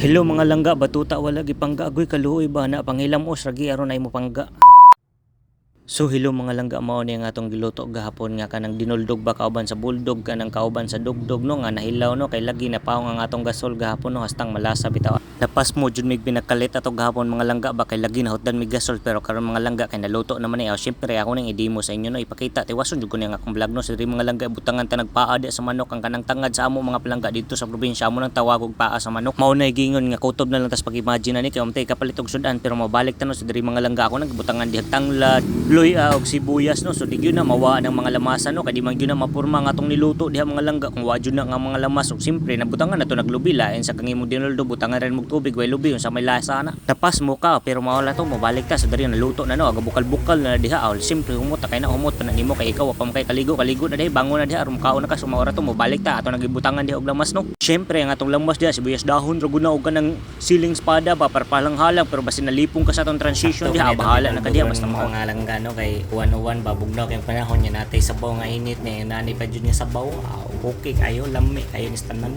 Hello mga langga, batuta wala gipangga agoy kaluoy ba na panghilamos ragi aron ay mo pangga. So hello mga langga, mao ni nga atong giluto gahapon nga kanang dinuldog ba kauban sa buldog kanang kauban sa dugdog no nga nahilaw no kay lagi na paong ang atong gasol gahapon no hastang malasa bitaw. Lapas mo jud mig pinakalit ato gahapon mga langga ba kay lagi na hotdan mig gasol pero karon mga langga kay naluto naman ni syempre ako ning i-demo sa inyo no ipakita tiwason jud ko ni nga akong vlog no sa diri mga langga butangan ta nagpaade sa manok ang kanang tangad sa amo mga palangga dito sa probinsya amo nang tawag og paa sa manok. Mao nay gingon nga kutob na lang tas pag-imagine ni kay umtay kapalit og sudan pero mabalik ta no sa diri mga langga ako nagbutangan dihang tanglad luya og sibuyas no so di gyud na mawa ng mga lamasan no kay di man gyud na mapurma nga atong niluto diha mga langga kung wa gyud na nga mga lamas og simpre nabutangan nato naglubi lain sa kang imong dinuldo butangan rin mo tubig way lubi sa may lasa na tapas mo ka pero mawala to mabalik ta sa diri naluto na no aga bukal-bukal na diha aw simpre humot kay na humot pa na nimo kay ikaw pa kay kaligo na diha bangon na diha aron kaon na ka sumaora to mabalik ta ato nagibutangan diha og lamas no syempre ang atong lamas diha sibuyas dahon ra gud na og kanang siling espada pa parpalang halang pero basta nalipong ka sa atong transition diha bahala na ka diha basta mao nga lang gano kay 101 babugnaw kay panahon nya natay sabaw nga init ni nani pa jud nga sabaw okay kayo lami kayo ni tanan.